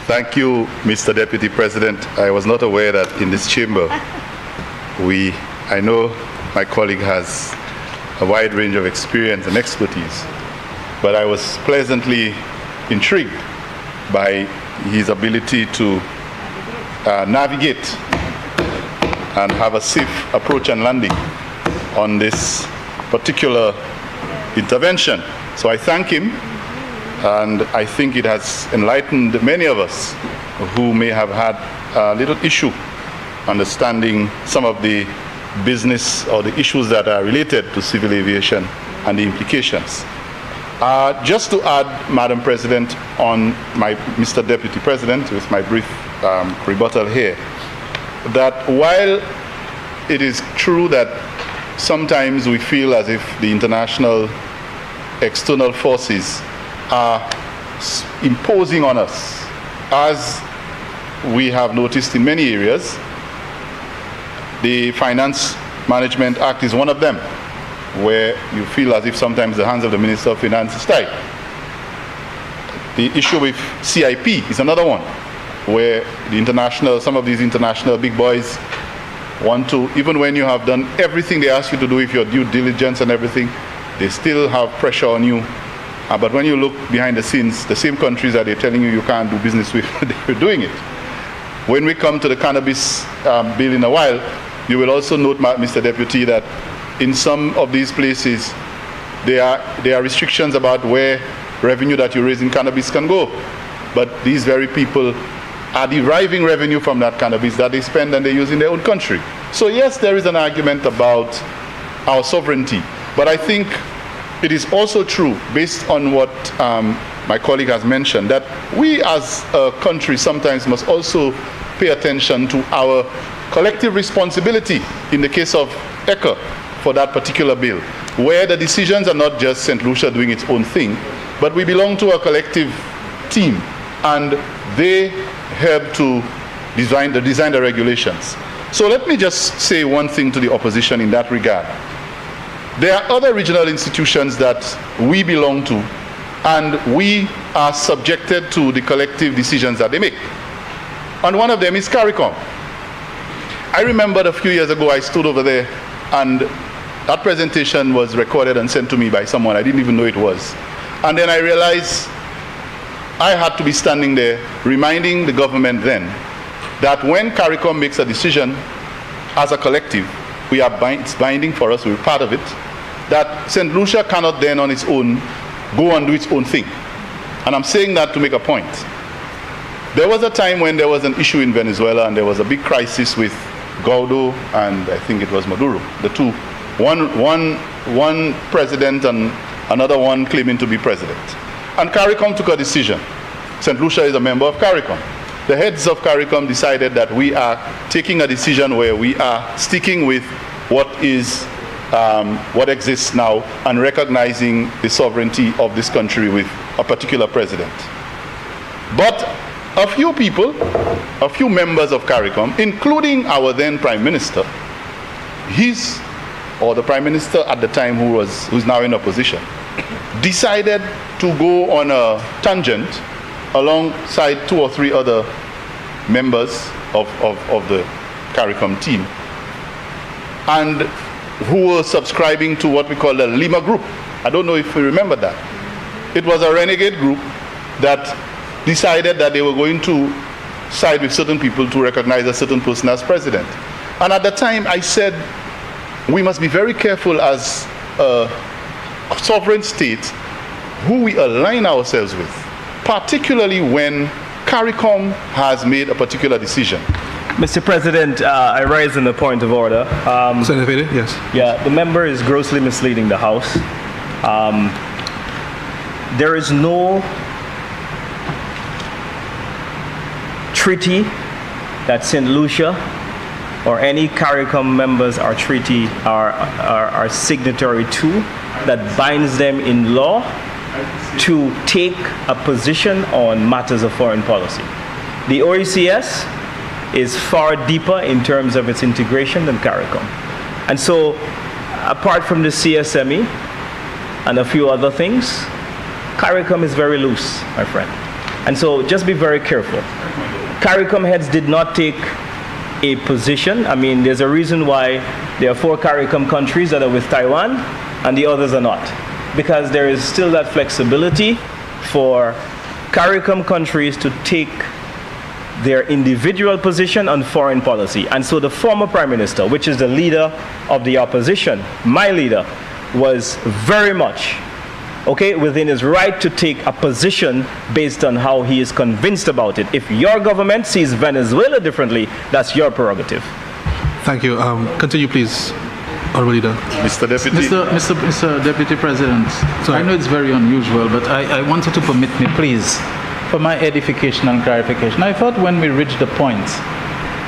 Thank you, Mr. Deputy President. I was not aware that in this chamber, I know my colleague has a wide range of experience and expertise, but I was pleasantly intrigued by his ability to navigate and have a safe approach and landing on this particular intervention. So I thank him, and I think it has enlightened many of us who may have had a little issue understanding some of the business or the issues that are related to civil aviation and the implications. Just to add, Madam President, on Mr. Deputy President, with my brief rebuttal here, that while it is true that sometimes we feel as if the international external forces are imposing on us, as we have noticed in many areas, the Finance Management Act is one of them, where you feel as if sometimes the hands of the Minister of Finance is tied. The issue with CIP is another one, where some of these international big boys want to, even when you have done everything they ask you to do with your due diligence and everything, they still have pressure on you. But when you look behind the scenes, the same countries that they're telling you can't do business with, they're doing it. When we come to the cannabis bill in a while, you will also note, Mr. Deputy, that in some of these places, there are restrictions about where revenue that you raise in cannabis can go. But these very people are deriving revenue from that cannabis that they spend and they use in their own country. So yes, there is an argument about our sovereignty. But I think it is also true, based on what my colleague has mentioned, that we as a country sometimes must also pay attention to our collective responsibility in the case of ECA for that particular bill, where the decisions are not just St. Lucia doing its own thing, but we belong to a collective team, and they help to design the regulations. So let me just say one thing to the opposition in that regard. There are other regional institutions that we belong to, and we are subjected to the collective decisions that they make. And one of them is CARICOM. I remember a few years ago I stood over there, and that presentation was recorded and sent to me by someone. I didn't even know it was. And then I realized I had to be standing there reminding the government then that when CARICOM makes a decision as a collective, it's binding for us, we're part of it, that St. Lucia cannot then on its own go and do its own thing. And I'm saying that to make a point. There was a time when there was an issue in Venezuela and there was a big crisis with Guaido and I think it was Maduro, the two. One president and another one claiming to be president. And CARICOM took a decision. St. Lucia is a member of CARICOM. The heads of CARICOM decided that we are taking a decision where we are sticking with what exists now and recognizing the sovereignty of this country with a particular president. But a few people, a few members of CARICOM, including our then Prime Minister, the Prime Minister at the time who's now in opposition, decided to go on a tangent alongside 2 or 3 other members of the CARICOM team, and who were subscribing to what we call the Lima group. I don't know if you remember that. It was a renegade group that decided that they were going to side with certain people to recognize a certain person as president. And at the time I said, we must be very careful as a sovereign state who we align ourselves with, particularly when CARICOM has made a particular decision. Mr. President, I rise in a point of order. Senator Fede, yes. Yeah, the member is grossly misleading the House. There is no treaty that St. Lucia or any CARICOM members are signatory to that binds them in law to take a position on matters of foreign policy. The OECS is far deeper in terms of its integration than CARICOM. And so, apart from the CSME and a few other things, CARICOM is very loose, my friend. And so just be very careful. CARICOM heads did not take a position. I mean, there's a reason why there are 4 CARICOM countries that are with Taiwan and the others are not. Because there is still that flexibility for CARICOM countries to take their individual position on foreign policy. And so the former Prime Minister, which is the leader of the opposition, my leader, was very much within his right to take a position based on how he is convinced about it. If your government sees Venezuela differently, that's your prerogative. Thank you. Continue, please, Honorable Leader. Mr. Deputy. Mr. Deputy President, Sorry. I know it's very unusual, but I wanted to permit me, please, for my edification and clarification. I thought when we reached the point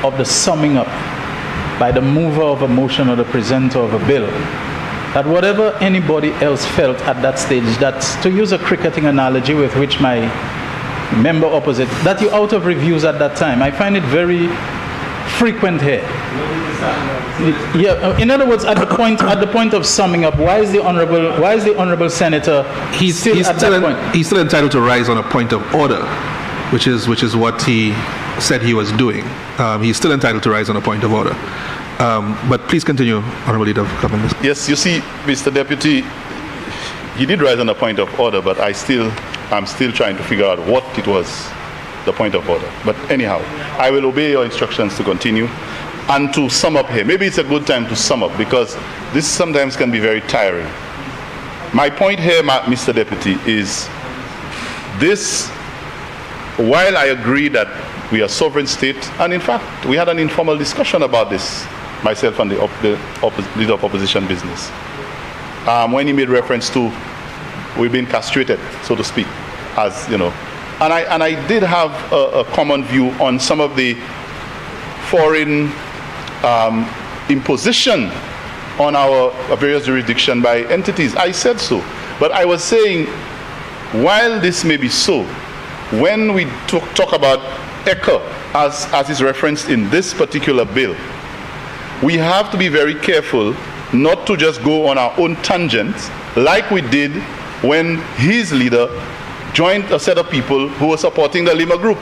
of the summing up by the mover of a motion or the presenter of a bill, that whatever anybody else felt at that stage, that, to use a cricketing analogy with which my member opposite, that you're out of reviews at that time. I find it very frequent here. Yeah, in other words, at the point of summing up, why is the honorable senator He's still entitled to rise on a point of order, which is what he said he was doing. He's still entitled to rise on a point of order. But please continue, Honorable Leader of Government. Yes, you see, Mr. Deputy, he did rise on a point of order, but I'm still trying to figure out what it was, the point of order. But anyhow, I will obey your instructions to continue. And to sum up here, maybe it's a good time to sum up, because this sometimes can be very tiring. My point here, Mr. Deputy, is this: while I agree that we are a sovereign state, and in fact, we had an informal discussion about this, myself and the leader of opposition business, when he made reference to we've been castrated, so to speak, as you know. And I did have a common view on some of the foreign imposition on our various jurisdiction by entities. I said so. But I was saying, while this may be so, when we talk about ECHA, as is referenced in this particular bill, we have to be very careful not to just go on our own tangents like we did when his leader joined a set of people who were supporting the Lima Group,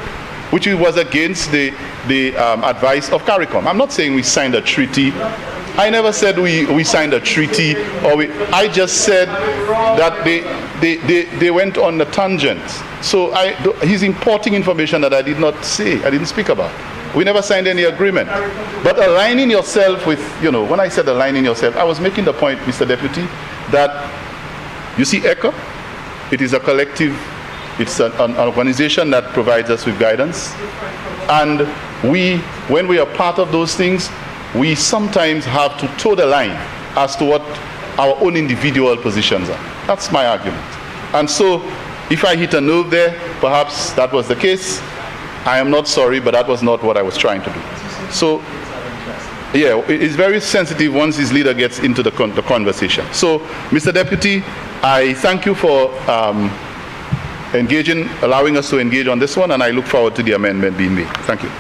which was against the advice of CARICOM. I'm not saying we signed a treaty. I never said we signed a treaty. I just said that they went on the tangent. So he's importing information that I did not say, I didn't speak about. We never signed any agreement. But aligning yourself with, when I said aligning yourself, I was making the point, Mr. Deputy, that you see ECHA, it is a collective, it's an organization that provides us with guidance. And when we are part of those things, we sometimes have to toe the line as to what our own individual positions are. That's my argument. And so, if I hit a nerve there, perhaps that was the case. I am not sorry, but that was not what I was trying to do. So, yeah, it's very sensitive once his leader gets into the conversation. So, Mr. Deputy, I thank you for allowing us to engage on this one, and I look forward to the amendment being made. Thank you.